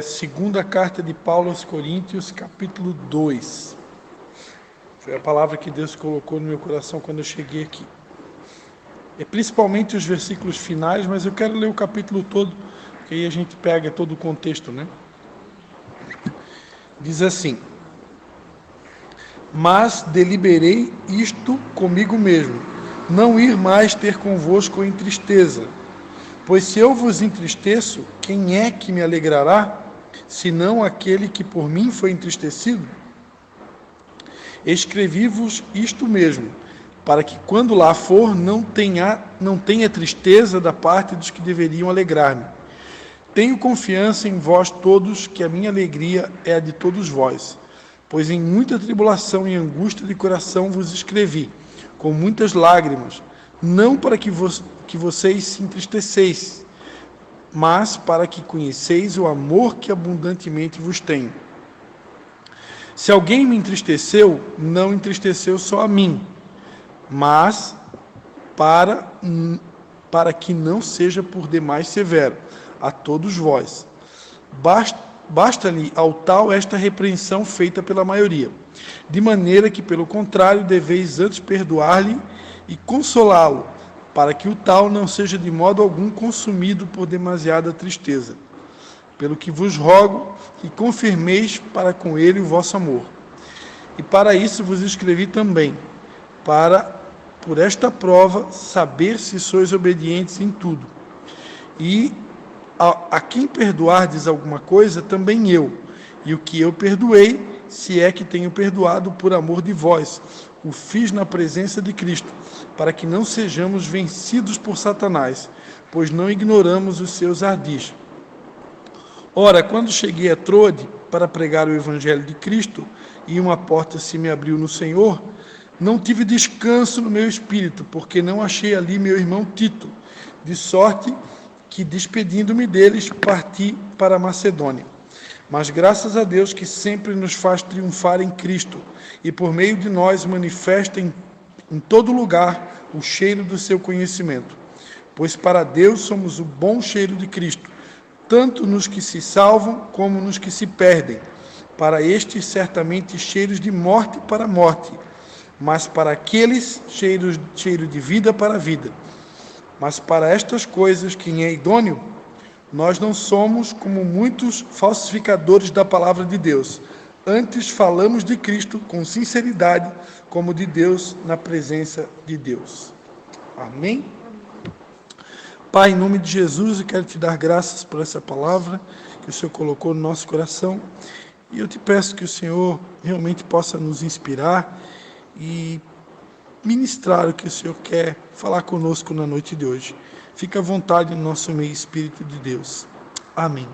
Segunda carta de Paulo aos Coríntios, capítulo 2. Foi a palavra que Deus colocou no meu coração quando eu cheguei aqui. Principalmente os versículos finais, mas eu quero ler o capítulo todo, porque aí a gente pega todo o contexto, né? Diz assim: mas deliberei isto comigo mesmo, não ir mais ter convosco em tristeza. Pois se eu vos entristeço, quem é que me alegrará, senão aquele que por mim foi entristecido? Escrevi-vos isto mesmo, para que quando lá for não tenha tristeza da parte dos que deveriam alegrar-me. Tenho confiança em vós todos, que a minha alegria é a de todos vós, pois em muita tribulação e angústia de coração vos escrevi, com muitas lágrimas, não para que vocês se entristeceis, mas para que conheceis o amor que abundantemente vos tenho. Se alguém me entristeceu, não entristeceu só a mim, mas para que não seja por demais severo a todos vós. Basta-lhe ao tal esta repreensão feita pela maioria, de maneira que, pelo contrário, deveis antes perdoar-lhe e consolá-lo, para que o tal não seja de modo algum consumido por demasiada tristeza. Pelo que vos rogo que confirmeis para com ele o vosso amor. E para isso vos escrevi também, para, por esta prova, saber se sois obedientes em tudo. E a quem perdoardes alguma coisa, também eu. E o que eu perdoei, se é que tenho perdoado por amor de vós, o fiz na presença de Cristo, para que não sejamos vencidos por Satanás, pois não ignoramos os seus ardis. Ora, quando cheguei a Troade para pregar o Evangelho de Cristo, e uma porta se me abriu no Senhor, não tive descanso no meu espírito, porque não achei ali meu irmão Tito, de sorte que, despedindo-me deles, parti para a Macedônia. Mas graças a Deus que sempre nos faz triunfar em Cristo, e por meio de nós manifesta em todo lugar o cheiro do seu conhecimento. Pois para Deus somos o bom cheiro de Cristo, tanto nos que se salvam como nos que se perdem. Para estes, certamente, cheiros de morte para morte, mas para aqueles, cheiro de vida para vida. Mas para estas coisas, quem é idôneo? Nós não somos como muitos falsificadores da palavra de Deus. Antes falamos de Cristo com sinceridade, como de Deus na presença de Deus. Amém? Pai, em nome de Jesus, eu quero te dar graças por essa palavra que o Senhor colocou no nosso coração. E eu te peço que o Senhor realmente possa nos inspirar e ministrar o que o Senhor quer falar conosco na noite de hoje. Fica à vontade no nosso meio, Espírito de Deus. Amém.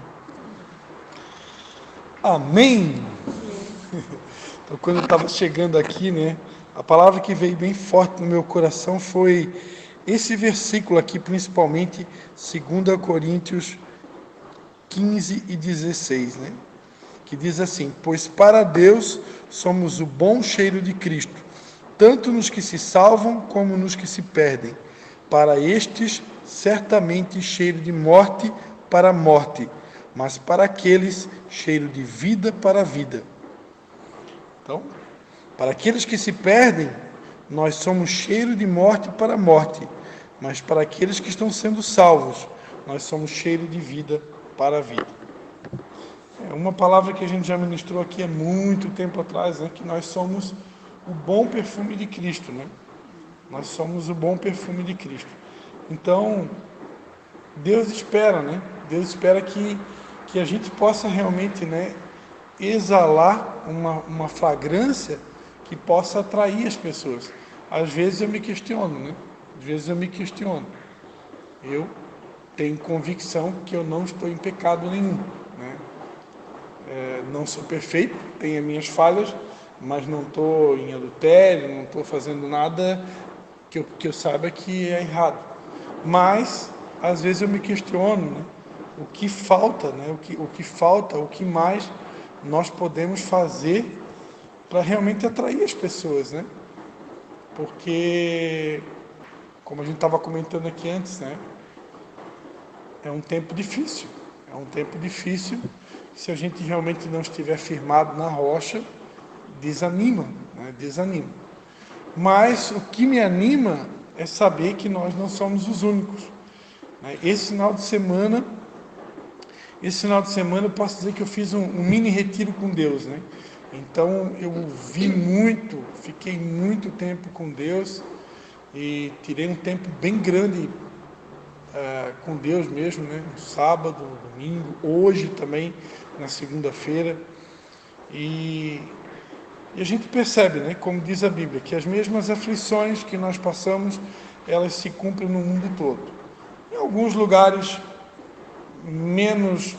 Amém. Então, quando eu estava chegando aqui, né, a palavra que veio bem forte no meu coração foi esse versículo aqui, principalmente 2 Coríntios 15 e 16, né? Que diz assim: pois para Deus somos o bom cheiro de Cristo, tanto nos que se salvam como nos que se perdem. Para estes, certamente cheiro de morte para a morte, mas para aqueles, cheiro de vida para a vida. Então, para aqueles que se perdem, nós somos cheiro de morte para a morte, mas para aqueles que estão sendo salvos, nós somos cheiro de vida para a vida. É uma palavra que a gente já ministrou aqui há muito tempo atrás, né, que nós somos o bom perfume de Cristo, né? Nós somos o bom perfume de Cristo. Então, Deus espera, né? Deus espera que a gente possa realmente, né, exalar uma fragrância que possa atrair as pessoas. Às vezes eu me questiono, né? Eu tenho convicção que eu não estou em pecado nenhum, né? Não sou perfeito, tenho as minhas falhas, mas não estou em adultério, não estou fazendo nada que eu saiba que é errado. Mas, às vezes eu me questiono, né, o que falta, né, o que mais nós podemos fazer para realmente atrair as pessoas, né? Porque, como a gente estava comentando aqui antes, né, é um tempo difícil, É um tempo difícil. Se a gente realmente não estiver firmado na rocha, desanima, né? Desanima. Mas o que me anima é saber que nós não somos os únicos, né? Esse final de semana eu posso dizer que eu fiz um mini retiro com Deus, né? Então eu fiquei muito tempo com Deus e tirei um tempo bem grande com Deus mesmo, né? No sábado, no domingo, hoje também, na segunda-feira. E a gente percebe, né, como diz a Bíblia, que as mesmas aflições que nós passamos, elas se cumprem no mundo todo. Em alguns lugares, menos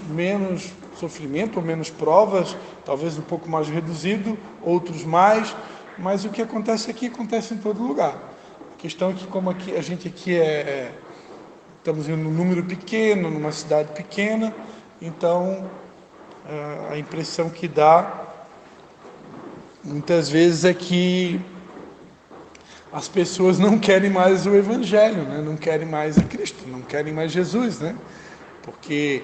sofrimento, ou menos provas, talvez um pouco mais reduzido, outros mais, mas o que acontece aqui, acontece em todo lugar. A questão é que, como a gente aqui estamos em um número pequeno, numa cidade pequena, então a impressão que dá muitas vezes é que as pessoas não querem mais o Evangelho, né? Não querem mais a Cristo, não querem mais Jesus, né? Porque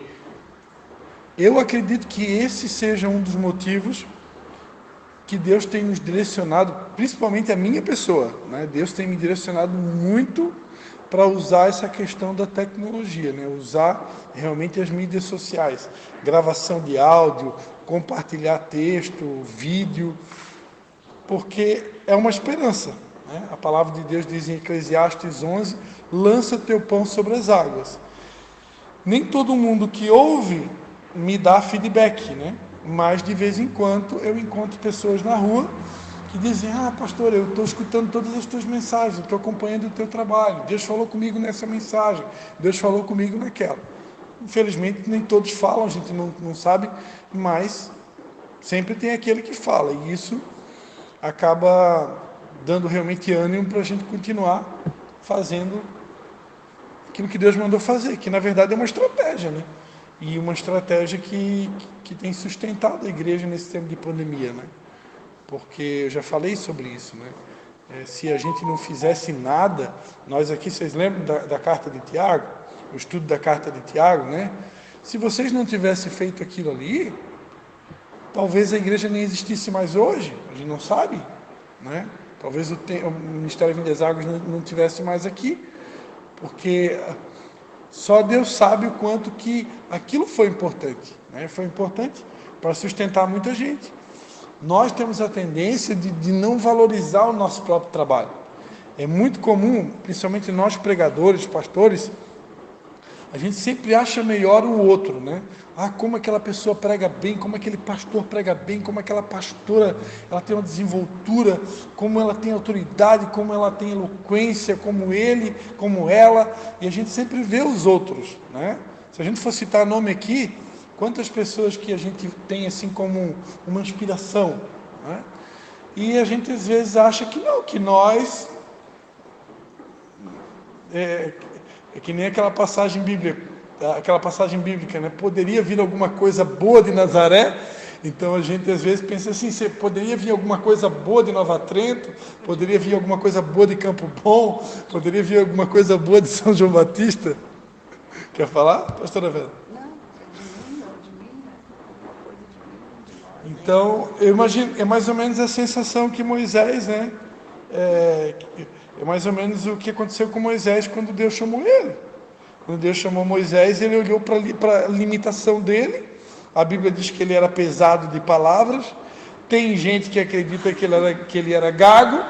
eu acredito que esse seja um dos motivos que Deus tem nos direcionado, principalmente a minha pessoa, né? Deus tem me direcionado muito para usar essa questão da tecnologia, né? Usar realmente as mídias sociais, gravação de áudio, compartilhar texto, vídeo, porque é uma esperança, né? A palavra de Deus diz em Eclesiastes 11, lança teu pão sobre as águas. Nem todo mundo que ouve me dá feedback, né? Mas de vez em quando eu encontro pessoas na rua que dizem, pastor, eu estou escutando todas as tuas mensagens, estou acompanhando o teu trabalho, Deus falou comigo nessa mensagem, Deus falou comigo naquela. Infelizmente nem todos falam, a gente não sabe, mas sempre tem aquele que fala, e isso acaba dando realmente ânimo para a gente continuar fazendo aquilo que Deus mandou fazer, que na verdade é uma estratégia, né? E uma estratégia que tem sustentado a igreja nesse tempo de pandemia, né? Porque eu já falei sobre isso, né? Se a gente não fizesse nada, nós aqui, vocês lembram da carta de Tiago? O estudo da carta de Tiago, né? Se vocês não tivessem feito aquilo ali, talvez a igreja nem existisse mais hoje, a gente não sabe, né? Talvez o Ministério Vidas Águas não tivesse mais aqui, porque só Deus sabe o quanto que aquilo foi importante, né? Foi importante para sustentar muita gente. Nós temos a tendência de não valorizar o nosso próprio trabalho. É muito comum, principalmente nós pregadores, pastores, a gente sempre acha melhor o outro, né? Como aquela pessoa prega bem, como aquele pastor prega bem, como aquela pastora, ela tem uma desenvoltura, como ela tem autoridade, como ela tem eloquência, como ele, como ela, e a gente sempre vê os outros, né? Se a gente for citar nome aqui, quantas pessoas que a gente tem assim como uma inspiração, né? E a gente às vezes acha que não, que nós... É que nem aquela passagem bíblica, né? Poderia vir alguma coisa boa de Nazaré, então a gente às vezes pensa assim, poderia vir alguma coisa boa de Nova Trento, poderia vir alguma coisa boa de Campo Bom, poderia vir alguma coisa boa de São João Batista. Quer falar, pastora Vera? Então, eu imagino, é mais ou menos a sensação que Moisés, né? É mais ou menos o que aconteceu com Moisés quando Deus chamou ele. Quando Deus chamou Moisés, ele olhou para a limitação dele. A Bíblia diz que ele era pesado de palavras. Tem gente que acredita que ele era gago.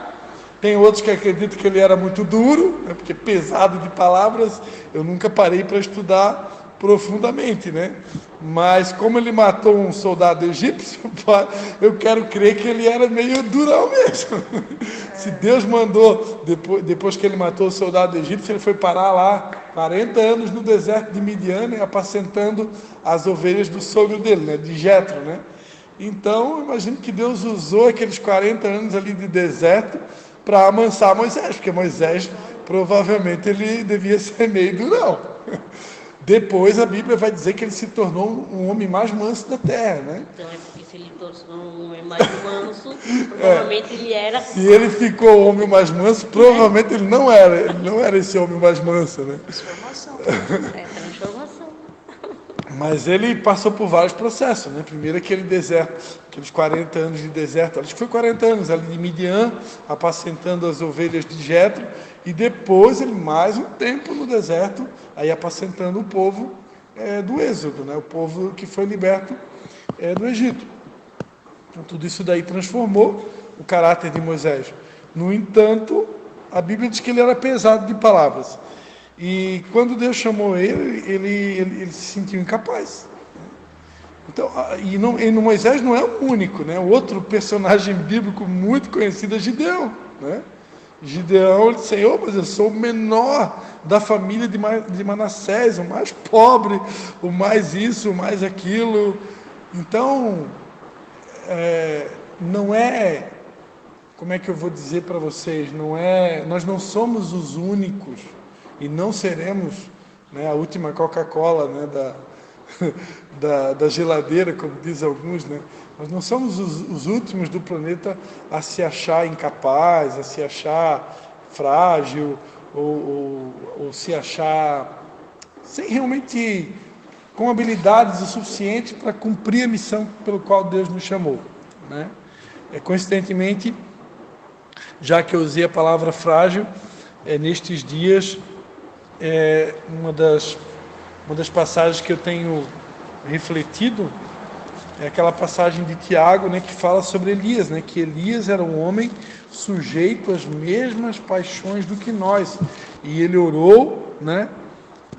Tem outros que acreditam que ele era muito duro, né? Porque pesado de palavras, eu nunca parei para estudar profundamente, né? Mas como ele matou um soldado egípcio, eu quero crer que ele era meio durão mesmo. Se Deus mandou, depois que ele matou o soldado egípcio, ele foi parar lá 40 anos no deserto de Midian, né, apacentando as ovelhas do sogro dele, né, de Jetro, né? Então, eu imagino que Deus usou aqueles 40 anos ali de deserto para amansar Moisés, porque Moisés provavelmente ele devia ser meio durão. Depois a Bíblia vai dizer que ele se tornou um homem mais manso da terra, né? Então é porque se ele tornou um homem mais manso, provavelmente ele era... Se ele ficou o homem mais manso, provavelmente ele não era esse homem mais manso, né? Transformação. Transformação. Mas ele passou por vários processos, né? Primeiro aquele deserto, aqueles 40 anos de deserto, acho que foi 40 anos ali de Midian, apacentando as ovelhas de Jetro, e depois ele mais um tempo no deserto, aí apacentando o povo do Êxodo, né? O povo que foi liberto do Egito. Então tudo isso daí transformou o caráter de Moisés. No entanto, a Bíblia diz que ele era pesado de palavras. E quando Deus chamou ele se sentiu incapaz. Então, e Moisés não é o único, né? O outro personagem bíblico muito conhecido é Gideão, né? Gideão, ele disse: Senhor, mas eu sou o menor da família de Manassés, o mais pobre, o mais isso, o mais aquilo. Então, não é, como é que eu vou dizer para vocês, nós não somos os únicos e não seremos, né, a última Coca-Cola, né, da geladeira, como dizem alguns, né? Nós não somos os últimos do planeta a se achar incapaz, a se achar frágil, ou se achar sem realmente com habilidades o suficiente para cumprir a missão pelo qual Deus nos chamou, né? Coincidentemente, já que eu usei a palavra frágil, nestes dias, uma das passagens que eu tenho refletido é aquela passagem de Tiago, né, que fala sobre Elias, né, que Elias era um homem sujeito às mesmas paixões do que nós, e ele orou, né,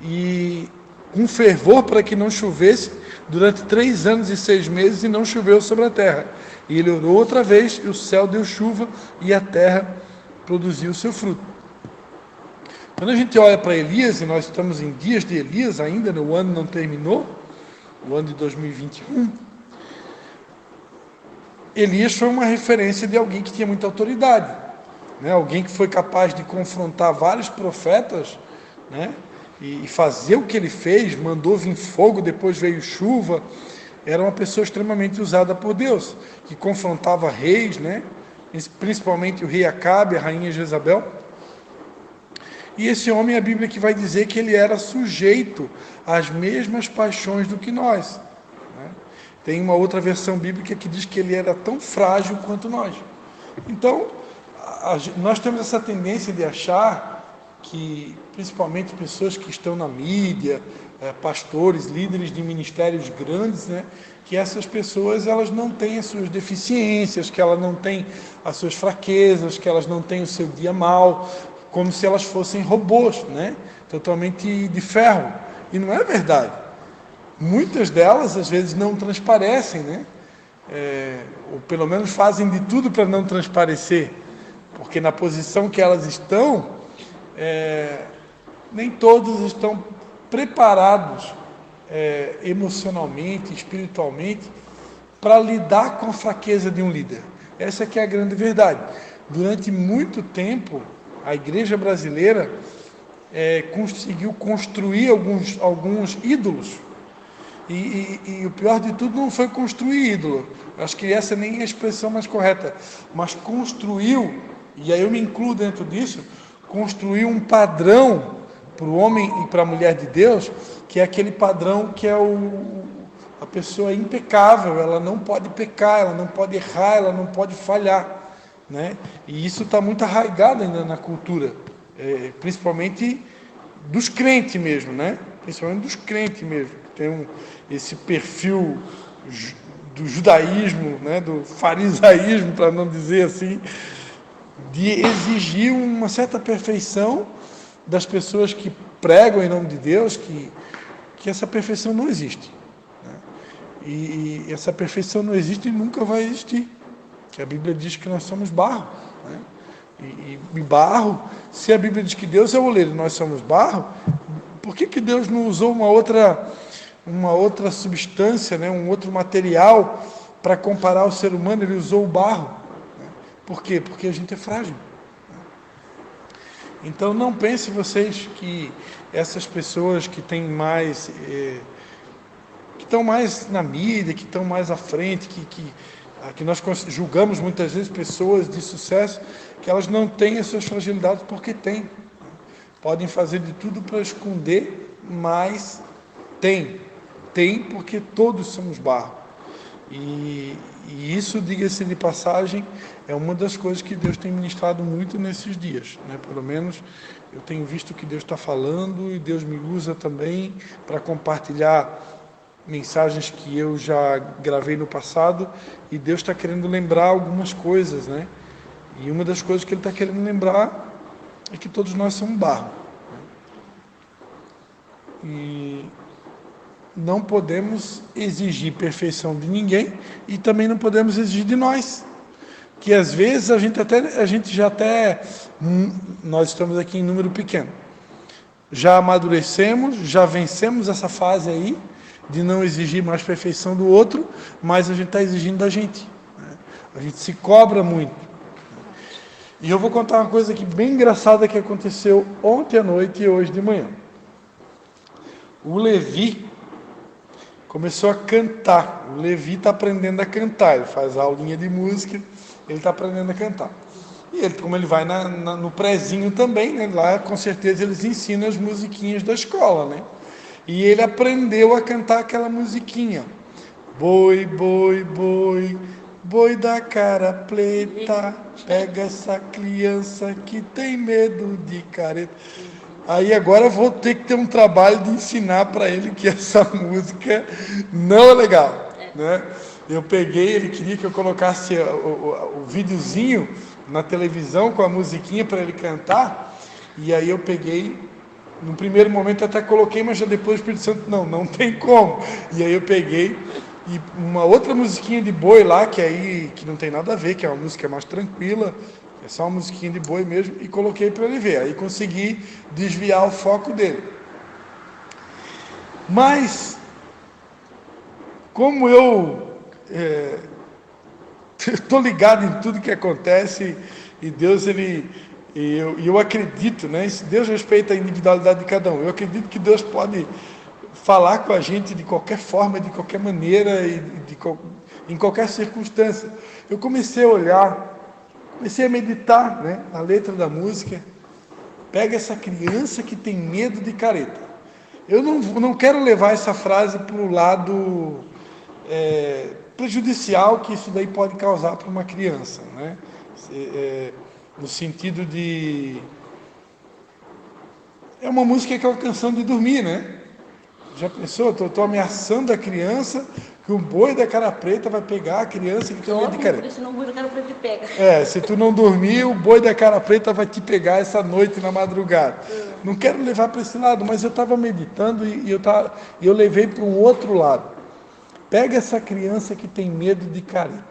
e com fervor para que não chovesse durante 3 anos e 6 meses, e não choveu sobre a terra. E ele orou outra vez, e o céu deu chuva, e a terra produziu o seu fruto. Quando a gente olha para Elias, e nós estamos em dias de Elias ainda, o ano não terminou, o ano de 2021, Elias foi uma referência de alguém que tinha muita autoridade, né? Alguém que foi capaz de confrontar vários profetas, né? E fazer o que ele fez, mandou vir fogo, depois veio chuva. Era uma pessoa extremamente usada por Deus, que confrontava reis, né? Principalmente o rei Acabe, a rainha Jezabel. E esse homem, a Bíblia que vai dizer que ele era sujeito às mesmas paixões do que nós, né? Tem uma outra versão bíblica que diz que ele era tão frágil quanto nós. Então, nós temos essa tendência de achar que, principalmente pessoas que estão na mídia, pastores, líderes de ministérios grandes, né, que essas pessoas elas não têm as suas deficiências, que elas não têm as suas fraquezas, que elas não têm o seu dia mal, como se elas fossem robôs, né? Totalmente de ferro. E não é verdade. Muitas delas, às vezes, não transparecem, né? Ou pelo menos fazem de tudo para não transparecer, porque na posição que elas estão, nem todos estão preparados emocionalmente, espiritualmente, para lidar com a fraqueza de um líder. Essa que é a grande verdade. Durante muito tempo, a igreja brasileira conseguiu construir alguns ídolos, e o pior de tudo não foi construir ídolo, acho que essa nem é a expressão mais correta, mas construiu, e aí eu me incluo dentro disso, construiu um padrão para o homem e para a mulher de Deus, que é aquele padrão que é a pessoa impecável, ela não pode pecar, ela não pode errar, ela não pode falhar, né? E isso está muito arraigado ainda na cultura, principalmente dos crentes mesmo, né? Principalmente dos crentes mesmo, que tem esse perfil do judaísmo, né? Do farisaísmo, para não dizer assim, de exigir uma certa perfeição das pessoas que pregam em nome de Deus, que essa perfeição não existe, né? E essa perfeição não existe e nunca vai existir, que a Bíblia diz que nós somos barro, né? E barro, se a Bíblia diz que Deus é o oleiro e nós somos barro, por que Deus não usou uma outra substância, né? Um outro material para comparar o ser humano? Ele usou o barro, né? Por quê? Porque a gente é frágil. Então não pensem vocês que essas pessoas que têm mais, que estão mais na mídia, que estão mais à frente, que nós julgamos muitas vezes pessoas de sucesso, que elas não têm as suas fragilidades, porque têm. Podem fazer de tudo para esconder, mas tem. Tem, porque todos somos barro. E isso, diga-se de passagem, é uma das coisas que Deus tem ministrado muito nesses dias, né? Pelo menos eu tenho visto que Deus está falando, e Deus me usa também para compartilhar mensagens que eu já gravei no passado, e Deus está querendo lembrar algumas coisas, né? E uma das coisas que Ele está querendo lembrar é que todos nós somos barro. E não podemos exigir perfeição de ninguém, e também não podemos exigir de nós, que às vezes nós estamos aqui em número pequeno, já amadurecemos, já vencemos essa fase aí de não exigir mais perfeição do outro, mas a gente está exigindo da gente, né? A gente se cobra muito. E eu vou contar uma coisa aqui bem engraçada que aconteceu ontem à noite e hoje de manhã. O Levi começou a cantar. O Levi está aprendendo a cantar, ele faz aulinha de música, ele está aprendendo a cantar. E ele, como ele vai no prezinho também, né, lá com certeza eles ensinam as musiquinhas da escola, né? E ele aprendeu a cantar aquela musiquinha. Boi, boi, boi, boi da cara preta, pega essa criança que tem medo de careta. Aí agora eu vou ter que ter um trabalho de ensinar para ele que essa música não é legal, né? Eu peguei, ele queria que eu colocasse o videozinho na televisão com a musiquinha para ele cantar, e aí eu peguei, no primeiro momento até coloquei, mas já depois o Espírito Santo, não tem como. E aí eu peguei e uma outra musiquinha de boi lá, que não tem nada a ver, que é uma música mais tranquila, é só uma musiquinha de boi mesmo, e coloquei para ele ver. Aí consegui desviar o foco dele. Mas, como eu estou ligado em tudo que acontece, e Deus, eu acredito, né? Deus respeita a individualidade de cada um. Eu acredito que Deus pode falar com a gente de qualquer forma, de qualquer maneira, em qualquer circunstância. Eu comecei a olhar, comecei a meditar, né, na letra da música. Pega essa criança que tem medo de careta. Eu não quero levar essa frase para o lado prejudicial que isso daí pode causar para uma criança, né? No sentido de... É uma música que é uma canção de dormir, né? Já pensou? Estou ameaçando a criança que o boi da cara preta vai pegar a criança que tem medo de careta. Senão o boi da cara preta te pega. Se tu não dormir, o boi da cara preta vai te pegar essa noite na madrugada. Não quero levar para esse lado, mas eu estava meditando e eu levei para um outro lado. Pega essa criança que tem medo de careta,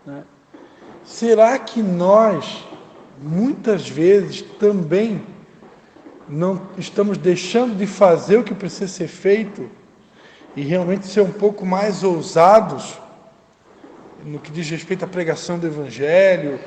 né? Será que nós, muitas vezes, também não estamos deixando de fazer o que precisa ser feito e realmente ser um pouco mais ousados no que diz respeito à pregação do Evangelho,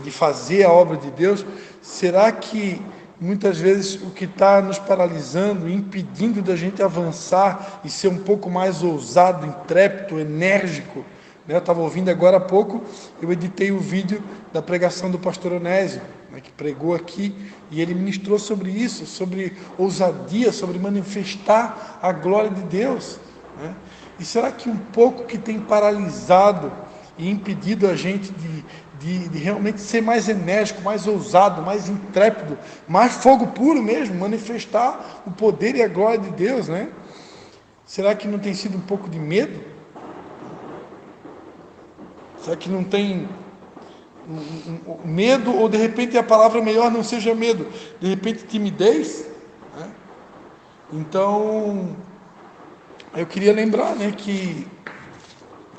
de fazer a obra de Deus? Será que muitas vezes o que está nos paralisando, impedindo da gente avançar e ser um pouco mais ousado, intrépido, enérgico, né? Eu estava ouvindo agora há pouco, eu editei o vídeo da pregação do pastor Onésio, né, que pregou aqui, e ele ministrou sobre isso, sobre ousadia, sobre manifestar a glória de Deus, né? E será que um pouco que tem paralisado e impedido a gente de realmente ser mais enérgico, mais ousado, mais intrépido, mais fogo puro mesmo, manifestar o poder e a glória de Deus, né? Será que não tem sido um pouco de medo? Será que não tem medo, ou de repente a palavra melhor não seja medo, de repente timidez, né? Então, eu queria lembrar, né, que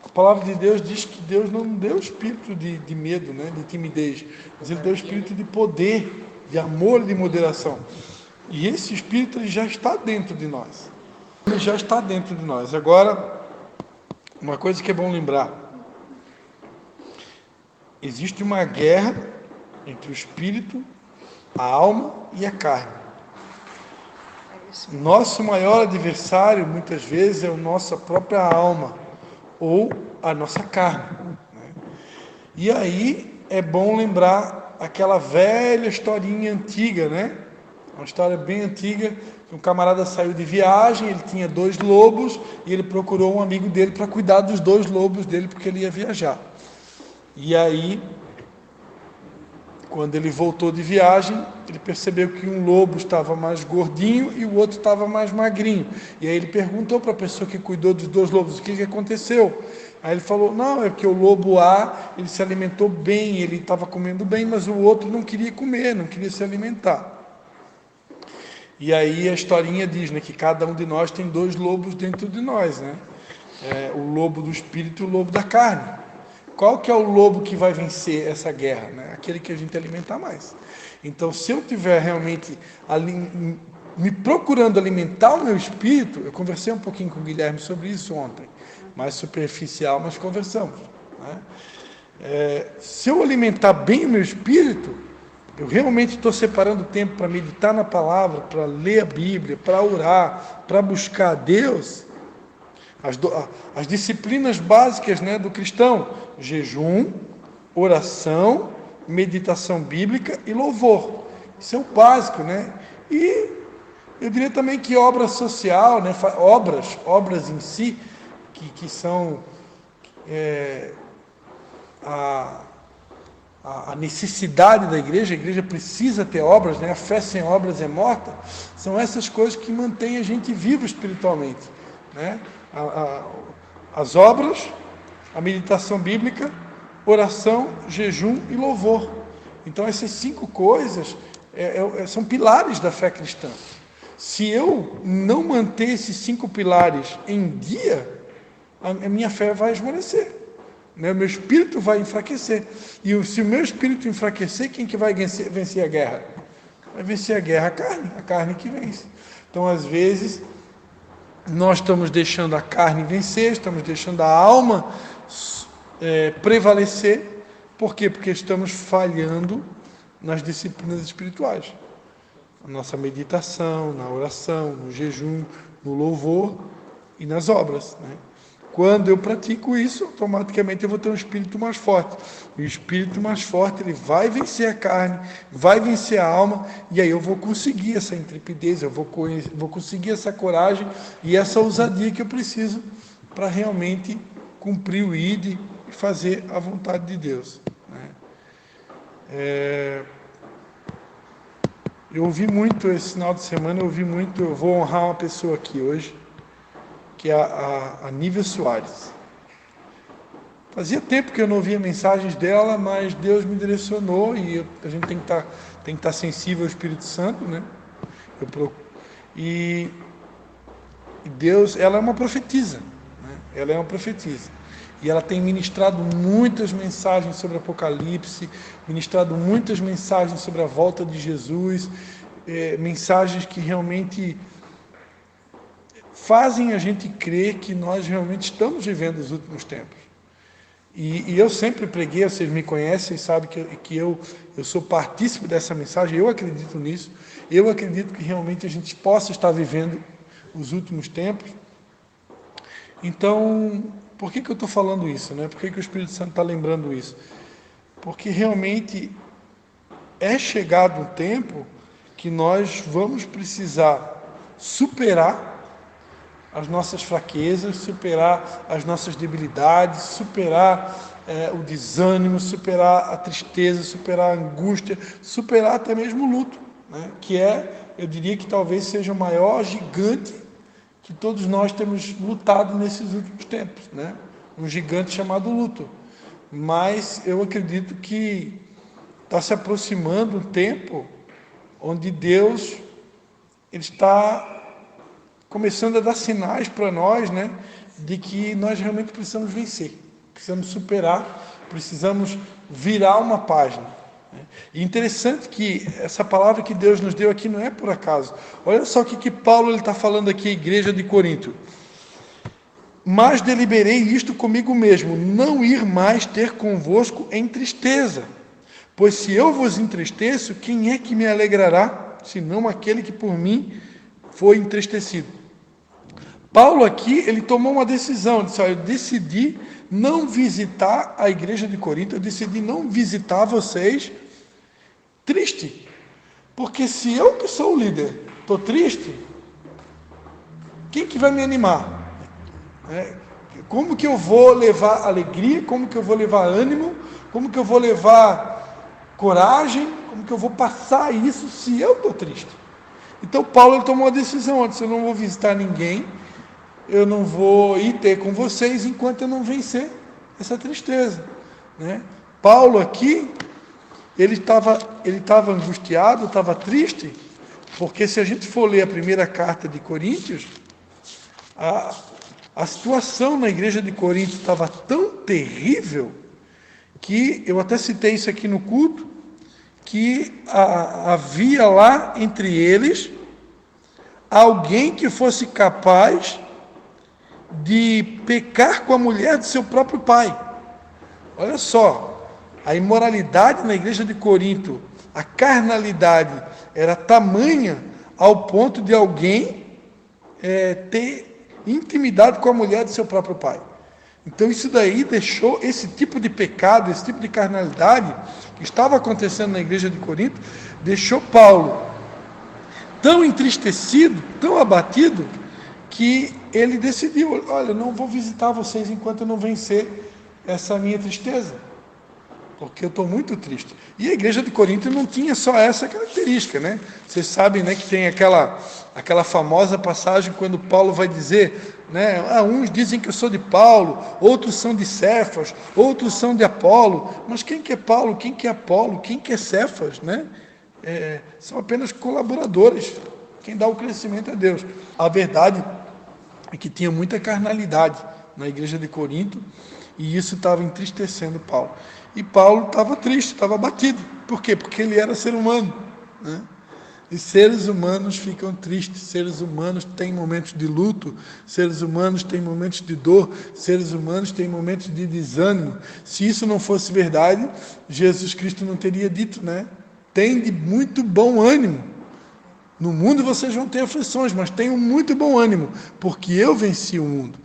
a palavra de Deus diz que Deus não deu espírito de medo, né, de timidez, mas Ele deu espírito de poder, de amor e de moderação. E esse espírito ele já está dentro de nós. Ele já está dentro de nós. Agora, uma coisa que é bom lembrar: existe uma guerra entre o espírito, a alma e a carne. Nosso maior adversário, muitas vezes, é a nossa própria alma ou a nossa carne, né? E aí é bom lembrar aquela velha historinha antiga, né? Uma história bem antiga, Um camarada saiu de viagem, ele tinha 2 lobos, e ele procurou um amigo dele para cuidar dos 2 lobos dele, porque ele ia viajar. E aí, quando ele voltou de viagem, ele percebeu que um lobo estava mais gordinho e o outro estava mais magrinho. E aí ele perguntou para a pessoa que cuidou dos 2 lobos, o que aconteceu? Aí ele falou, não, é porque o lobo A, ele se alimentou bem, ele estava comendo bem, mas o outro não queria comer, não queria se alimentar. E aí a historinha diz, né, que cada um de nós tem 2 lobos dentro de nós, né? O lobo do espírito e o lobo da carne. Qual que é o lobo que vai vencer essa guerra? Né? Aquele que a gente alimentar mais. Então, se eu estiver realmente me procurando alimentar o meu espírito, eu conversei um pouquinho com o Guilherme sobre isso ontem, mais superficial, mas conversamos. Né? Se eu alimentar bem o meu espírito, eu realmente estou separando tempo para meditar na palavra, para ler a Bíblia, para orar, para buscar a Deus. As disciplinas básicas, né, do cristão: jejum, oração, meditação bíblica e louvor. Isso é o básico, né? E eu diria também que obra social, né, obras em si, que são a necessidade da igreja. A igreja precisa ter obras, né? A fé sem obras é morta. São essas coisas que mantêm a gente vivo espiritualmente, né? As obras, a meditação bíblica, oração, jejum e louvor. Então essas 5 coisas são pilares da fé cristã. Se eu não manter esses 5 pilares em dia, a minha fé vai esmorecer, né? O meu espírito vai enfraquecer. E se o meu espírito enfraquecer, quem que vai vencer a guerra? Vai vencer a guerra a carne que vence. Então, às vezes, nós estamos deixando a carne vencer, estamos deixando a alma prevalecer. Por quê? Porque estamos falhando nas disciplinas espirituais. Na nossa meditação, na oração, no jejum, no louvor e nas obras, né? Quando eu pratico isso, automaticamente eu vou ter um espírito mais forte. E o espírito mais forte, ele vai vencer a carne, vai vencer a alma, e aí eu vou conseguir essa intrepidez, eu vou conseguir essa coragem e essa ousadia que eu preciso para realmente cumprir o ID e fazer a vontade de Deus, né? Eu ouvi muito esse final de semana, eu vou honrar uma pessoa aqui hoje, que é a Nívia Soares. Fazia tempo que eu não ouvia mensagens dela, mas Deus me direcionou, e a gente tem que estar sensível ao Espírito Santo, né? E Deus, ela é uma profetisa, né? Ela é uma profetisa. E ela tem ministrado muitas mensagens sobre Apocalipse, ministrado muitas mensagens sobre a volta de Jesus, mensagens que realmente fazem a gente crer que nós realmente estamos vivendo os últimos tempos. E eu sempre preguei, vocês me conhecem, sabem que eu sou partícipe dessa mensagem, eu acredito nisso, eu acredito que realmente a gente possa estar vivendo os últimos tempos. Então, por que eu estou falando isso, né? Por que o Espírito Santo está lembrando isso? Porque realmente é chegado um tempo que nós vamos precisar superar as nossas fraquezas, superar as nossas debilidades, superar o desânimo, superar a tristeza, superar a angústia, superar até mesmo o luto, né? Que eu diria que talvez seja o maior gigante que todos nós temos lutado nesses últimos tempos, né? Um gigante chamado luto. Mas eu acredito que está se aproximando um tempo onde Deus ele está começando a dar sinais para nós, né, de que nós realmente precisamos vencer, precisamos superar, precisamos virar uma página, né? E interessante que essa palavra que Deus nos deu aqui não é por acaso. Olha só o que Paulo está falando aqui à igreja de Corinto. Mas deliberei isto comigo mesmo, não ir mais ter convosco em tristeza. Pois se eu vos entristeço, quem é que me alegrará, senão aquele que por mim foi entristecido? Paulo aqui, ele tomou uma decisão, disse, eu decidi não visitar a igreja de Corinto, eu decidi não visitar vocês triste. Porque se eu que sou o líder estou triste, quem que vai me animar? Como que eu vou levar alegria? Como que eu vou levar ânimo? Como que eu vou levar coragem? Como que eu vou passar isso se eu estou triste? Então Paulo ele tomou uma decisão, eu disse, eu não vou visitar ninguém, eu não vou ir ter com vocês enquanto eu não vencer essa tristeza. Né? Paulo aqui, ele estava angustiado, estava triste, porque se a gente for ler a primeira carta de Coríntios, a situação na igreja de Corinto estava tão terrível, que eu até citei isso aqui no culto, que havia lá entre eles alguém que fosse capaz de pecar com a mulher do seu próprio pai. Olha só, a imoralidade na igreja de Corinto, a carnalidade era tamanha ao ponto de alguém ter intimidade com a mulher do seu próprio pai. Então isso daí deixou esse tipo de pecado, esse tipo de carnalidade que estava acontecendo na igreja de Corinto, deixou Paulo tão entristecido, tão abatido, que ele decidiu, olha, não vou visitar vocês enquanto eu não vencer essa minha tristeza, porque eu estou muito triste. E a igreja de Corinto não tinha só essa característica, né? Vocês sabem, né, que tem aquela famosa passagem quando Paulo vai dizer, né, uns dizem que eu sou de Paulo, outros são de Cefas, outros são de Apolo, mas quem que é Paulo, quem que é Apolo, quem que é Cefas, né? São apenas colaboradores, quem dá o crescimento é Deus. A verdade é que tinha muita carnalidade na igreja de Corinto, e isso estava entristecendo Paulo. E Paulo estava triste, estava abatido. Por quê? Porque ele era ser humano, né? E seres humanos ficam tristes, seres humanos têm momentos de luto, seres humanos têm momentos de dor, seres humanos têm momentos de desânimo. Se isso não fosse verdade, Jesus Cristo não teria dito, né? Tem de muito bom ânimo. No mundo vocês vão ter aflições, mas tenham muito bom ânimo, porque eu venci o mundo.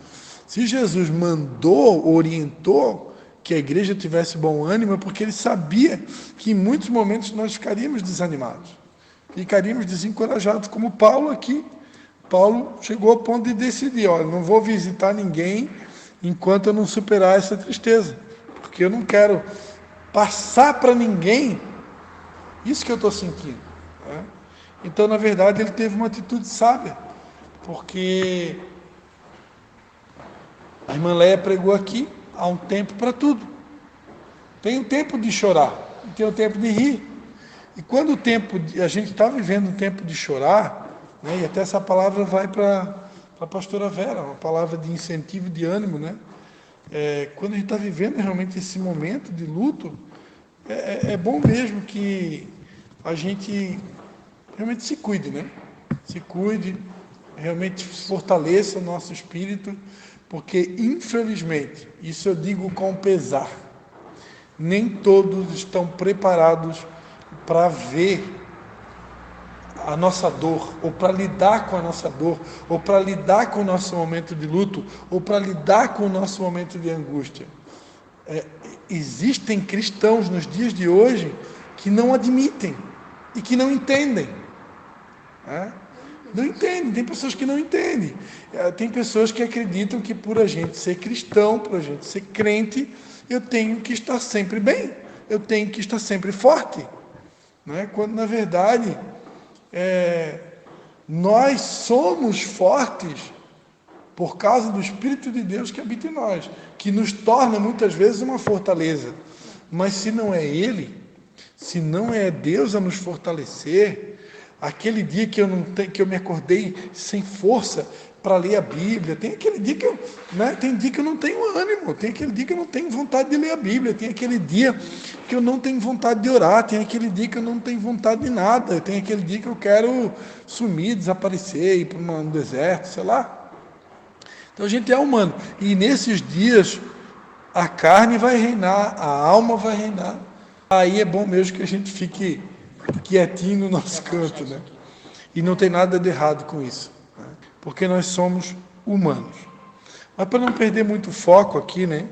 Se Jesus mandou, orientou que a igreja tivesse bom ânimo, é porque ele sabia que em muitos momentos nós ficaríamos desanimados, ficaríamos desencorajados, como Paulo aqui. Paulo chegou ao ponto de decidir, olha, não vou visitar ninguém enquanto eu não superar essa tristeza, porque eu não quero passar para ninguém isso que eu estou sentindo. Né? Então, na verdade, ele teve uma atitude sábia, porque a irmã Leia pregou aqui, há um tempo para tudo. Tem um tempo de chorar, tem um tempo de rir. E quando a gente está vivendo um tempo de chorar, né, e até essa palavra vai para a pastora Vera, uma palavra de incentivo, de ânimo, né? Quando a gente está vivendo realmente esse momento de luto, é bom mesmo que a gente realmente se cuide, né? Se cuide, realmente fortaleça o nosso espírito, porque, infelizmente, isso eu digo com pesar, nem todos estão preparados para ver a nossa dor, ou para lidar com a nossa dor, ou para lidar com o nosso momento de luto, ou para lidar com o nosso momento de angústia. Existem cristãos nos dias de hoje que não admitem e que não entendem. Não entendem, tem pessoas que não entendem. Tem pessoas que acreditam que por a gente ser cristão, por a gente ser crente, eu tenho que estar sempre bem, eu tenho que estar sempre forte. Quando, na verdade, nós somos fortes por causa do Espírito de Deus que habita em nós, que nos torna muitas vezes uma fortaleza. Mas se não é Ele, se não é Deus a nos fortalecer, aquele dia que eu me acordei sem força para ler a Bíblia, tem aquele dia que tem dia que eu não tenho ânimo, tem aquele dia que eu não tenho vontade de ler a Bíblia, tem aquele dia que eu não tenho vontade de orar, tem aquele dia que eu não tenho vontade de nada, tem aquele dia que eu quero sumir, desaparecer, ir para um deserto, sei lá. Então a gente é humano, e nesses dias a carne vai reinar, a alma vai reinar. Aí é bom mesmo que a gente fique quietinho no nosso canto, né? E não tem nada de errado com isso, né? Porque nós somos humanos. Mas para não perder muito foco aqui, né?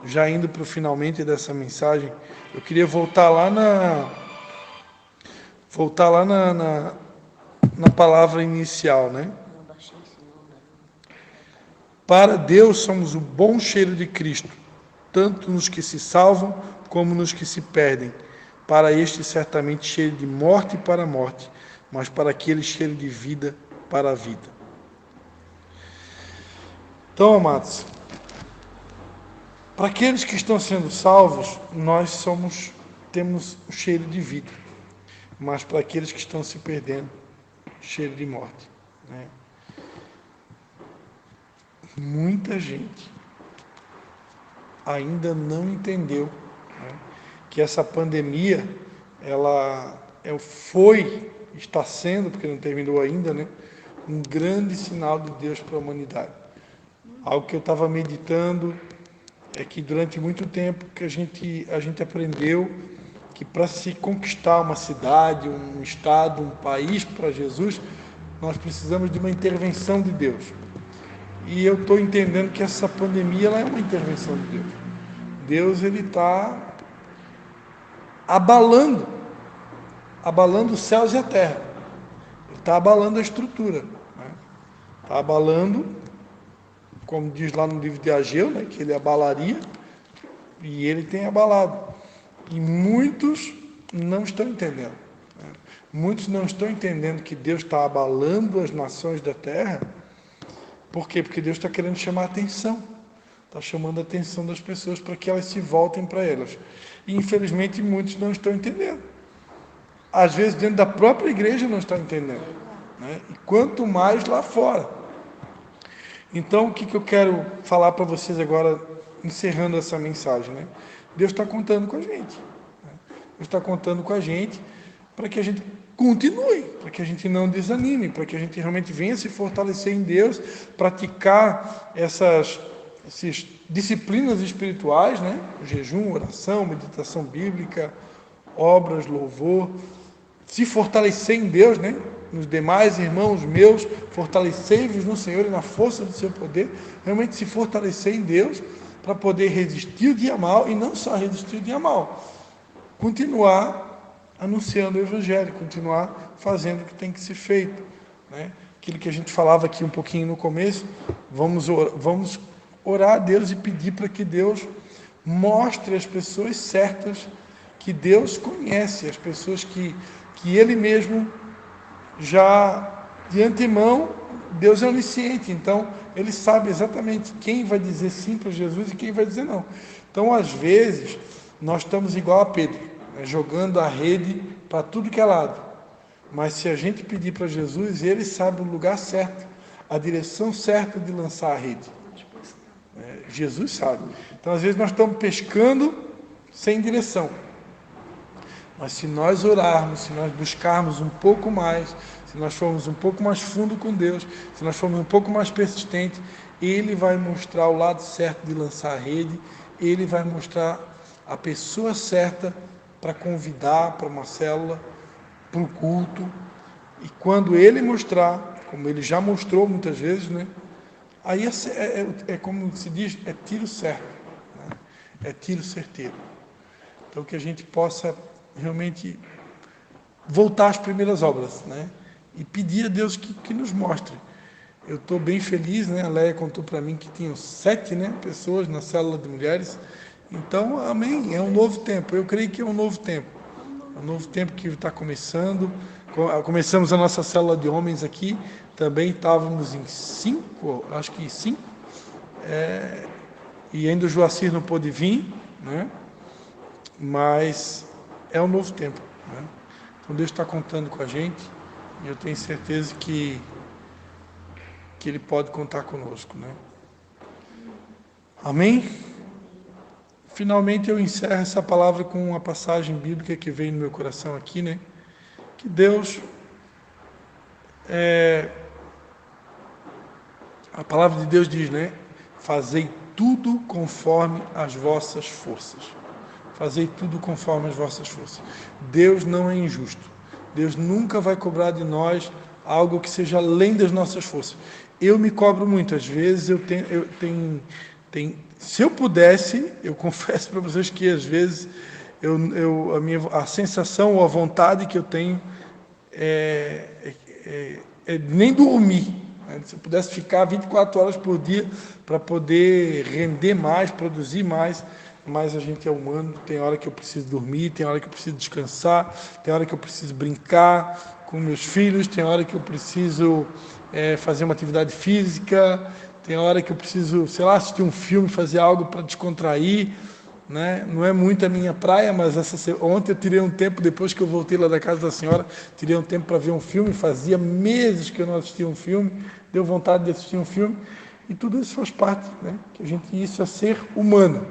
Já indo para o finalmente dessa mensagem, eu queria voltar lá na palavra inicial, né? Para Deus somos o bom cheiro de Cristo, tanto nos que se salvam como nos que se perdem. Para este certamente cheiro de morte para a morte, mas para aquele cheiro de vida para a vida. Então, amados, para aqueles que estão sendo salvos, nós temos o cheiro de vida, mas para aqueles que estão se perdendo, cheiro de morte, né? Muita gente ainda não entendeu, né, que essa pandemia, ela está sendo, porque não terminou ainda, né, um grande sinal de Deus para a humanidade. Algo que eu estava meditando é que durante muito tempo que a gente aprendeu que para se conquistar uma cidade, um estado, um país para Jesus, nós precisamos de uma intervenção de Deus. E eu estou entendendo que essa pandemia ela é uma intervenção de Deus. Deus ele está abalando os céus e a terra. Ele está abalando a estrutura, né? Está abalando, como diz lá no livro de Ageu, né, que ele abalaria, e ele tem abalado. E muitos não estão entendendo, né? Muitos não estão entendendo que Deus está abalando as nações da terra. Por quê? Porque Deus está querendo chamar a atenção. Está chamando a atenção das pessoas para que elas se voltem para elas. E infelizmente muitos não estão entendendo. Às vezes dentro da própria igreja não estão entendendo, né? E quanto mais lá fora. Então o que eu quero falar para vocês agora, encerrando essa mensagem, né? Deus está contando com a gente, né? Deus está contando com a gente para que a gente continue, para que a gente não desanime, para que a gente realmente venha se fortalecer em Deus, praticar essas disciplinas espirituais, né? Jejum, oração, meditação bíblica, obras, louvor, se fortalecer em Deus, né? Nos demais irmãos meus, fortalecei-vos no Senhor e na força do seu poder, realmente se fortalecer em Deus para poder resistir o dia mal, e não só resistir o dia mal, continuar anunciando o Evangelho, continuar fazendo o que tem que ser feito, né? Aquilo que a gente falava aqui um pouquinho no começo, vamos orar a Deus e pedir para que Deus mostre as pessoas certas que Deus conhece, as pessoas que Ele mesmo já de antemão, Deus é onisciente, então Ele sabe exatamente quem vai dizer sim para Jesus e quem vai dizer não. Então, às vezes, nós estamos igual a Pedro, né, jogando a rede para tudo que é lado. Mas se a gente pedir para Jesus, Ele sabe o lugar certo, a direção certa de lançar a rede. Jesus sabe. Então, às vezes, nós estamos pescando sem direção. Mas se nós orarmos, se nós buscarmos um pouco mais, se nós formos um pouco mais fundo com Deus, se nós formos um pouco mais persistentes, Ele vai mostrar o lado certo de lançar a rede, Ele vai mostrar a pessoa certa para convidar para uma célula, para o culto. E quando Ele mostrar, como Ele já mostrou muitas vezes, né? Aí é como se diz, é tiro certo, né? É tiro certeiro. Então que a gente possa realmente voltar às primeiras obras, né? E pedir a Deus que nos mostre. Eu estou bem feliz, né? A Leia contou para mim que tinham 7, né, pessoas na célula de mulheres. Então, amém, é um novo tempo. Eu creio que é um novo tempo. É um novo tempo que está começando. Começamos a nossa célula de homens aqui. Também estávamos em 5, acho que 5. E ainda o Joacir não pôde vir, né? Mas é um novo tempo, né? Então Deus está contando com a gente e eu tenho certeza que Ele pode contar conosco, né? Amém? Finalmente eu encerro essa palavra com uma passagem bíblica que veio no meu coração aqui, né? Que Deus, a palavra de Deus diz, né? Fazei tudo conforme as vossas forças. Fazei tudo conforme as vossas forças. Deus não é injusto. Deus nunca vai cobrar de nós algo que seja além das nossas forças. Eu me cobro muito. Às vezes se eu pudesse, eu confesso para vocês que às vezes a sensação ou a vontade que eu tenho é nem dormir, né? Se eu pudesse ficar 24 horas por dia para poder render mais, produzir mais, mas a gente é humano, tem hora que eu preciso dormir, tem hora que eu preciso descansar, tem hora que eu preciso brincar com meus filhos, tem hora que eu preciso fazer uma atividade física, tem hora que eu preciso, sei lá, assistir um filme, fazer algo para descontrair, né? Não é muito a minha praia, mas ontem eu tirei um tempo, depois que eu voltei lá da casa da senhora, tirei um tempo para ver um filme, fazia meses que eu não assistia um filme, deu vontade de assistir um filme, e tudo isso faz parte, né? Que a gente, isso é ser humano,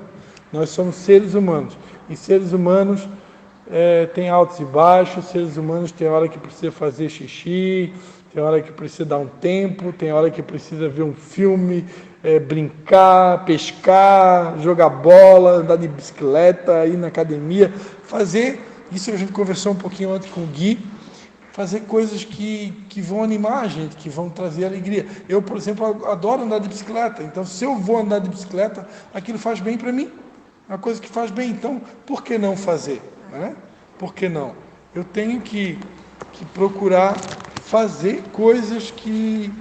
nós somos seres humanos, e seres humanos tem altos e baixos, seres humanos tem hora que precisa fazer xixi, tem hora que precisa dar um tempo, tem hora que precisa ver um filme, brincar, pescar, jogar bola, andar de bicicleta, ir na academia, fazer, isso a gente conversou um pouquinho antes com o Gui, fazer coisas que vão animar a gente, que vão trazer alegria. Eu, por exemplo, adoro andar de bicicleta, então se eu vou andar de bicicleta, aquilo faz bem para mim, é uma coisa que faz bem, então por que não fazer? Né? Por que não? Eu tenho que procurar fazer coisas que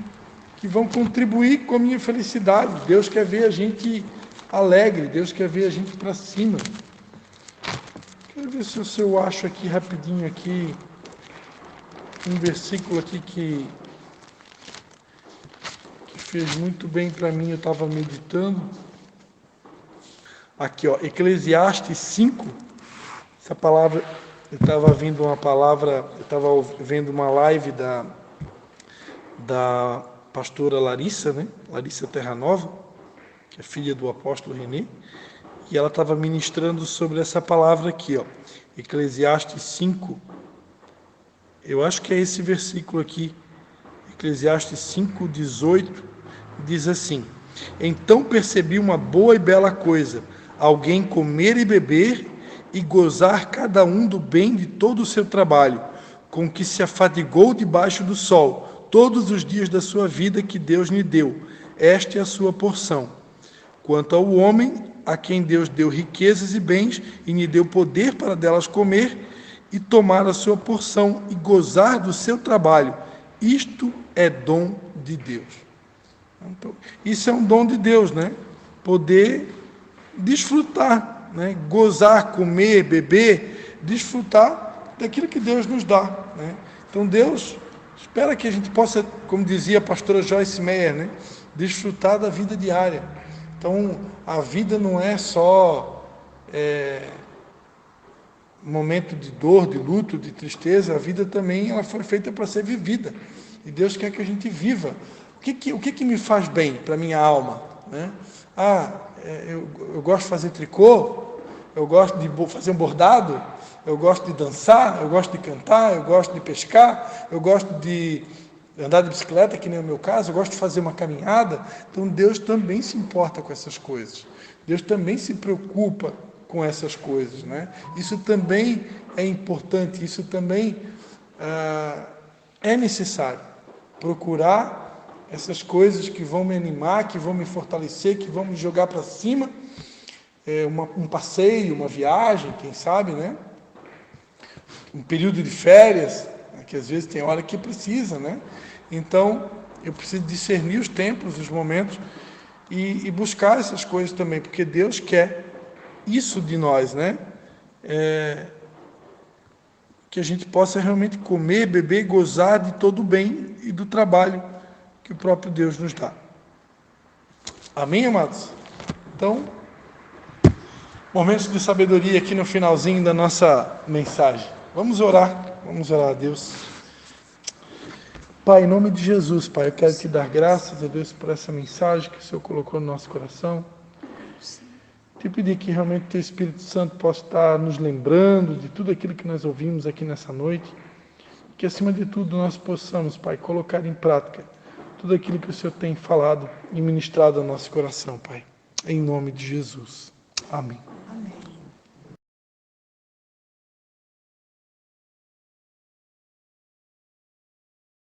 vão contribuir com a minha felicidade. Deus quer ver a gente alegre, Deus quer ver a gente para cima. Quero ver se eu acho aqui rapidinho aqui um versículo aqui que fez muito bem para mim, eu estava meditando. Aqui, ó, Eclesiastes 5, essa palavra, eu estava vendo uma live da pastora Larissa, né? Larissa Terranova, que é filha do apóstolo René, e ela estava ministrando sobre essa palavra aqui, ó, Eclesiastes 5, eu acho que é esse versículo aqui, Eclesiastes 5, 18, diz assim: então percebi uma boa e bela coisa, alguém comer e beber e gozar cada um do bem de todo o seu trabalho, com que se afadigou debaixo do sol, todos os dias da sua vida que Deus lhe deu. Esta é a sua porção. Quanto ao homem, a quem Deus deu riquezas e bens, e lhe deu poder para delas comer, e tomar a sua porção, e gozar do seu trabalho. Isto é dom de Deus. Então, isso é um dom de Deus, né? Poder desfrutar, né? Gozar, comer, beber, desfrutar daquilo que Deus nos dá, né? Então Deus espera que a gente possa, como dizia a pastora Joyce Meyer, né? Desfrutar da vida diária. Então a vida não é só momento de dor, de luto, de tristeza, a vida também ela foi feita para ser vivida. E Deus quer que a gente viva. O que me faz bem para a minha alma? Né? Eu gosto de fazer tricô, eu gosto de fazer um bordado, eu gosto de dançar, eu gosto de cantar, eu gosto de pescar, eu gosto de andar de bicicleta, que nem o meu caso, eu gosto de fazer uma caminhada. Então Deus também se importa com essas coisas. Deus também se preocupa com essas coisas, né? Isso também é importante, isso também é necessário. Procurar essas coisas que vão me animar, que vão me fortalecer, que vão me jogar para cima, um passeio, uma viagem, quem sabe, né? Um período de férias, né? Que às vezes tem hora que precisa, né? Então, eu preciso discernir os tempos, os momentos e buscar essas coisas também, porque Deus quer isso de nós, né? Que a gente possa realmente comer, beber e gozar de todo o bem e do trabalho que o próprio Deus nos dá. Amém, amados? Então, momentos de sabedoria aqui no finalzinho da nossa mensagem. Vamos orar a Deus. Pai, em nome de Jesus, Pai, eu quero te dar graças a Deus por essa mensagem que o Senhor colocou no nosso coração. Te pedir que realmente o Teu Espírito Santo possa estar nos lembrando de tudo aquilo que nós ouvimos aqui nessa noite. Que acima de tudo nós possamos, Pai, colocar em prática tudo aquilo que o Senhor tem falado e ministrado ao nosso coração, Pai. Em nome de Jesus. Amém.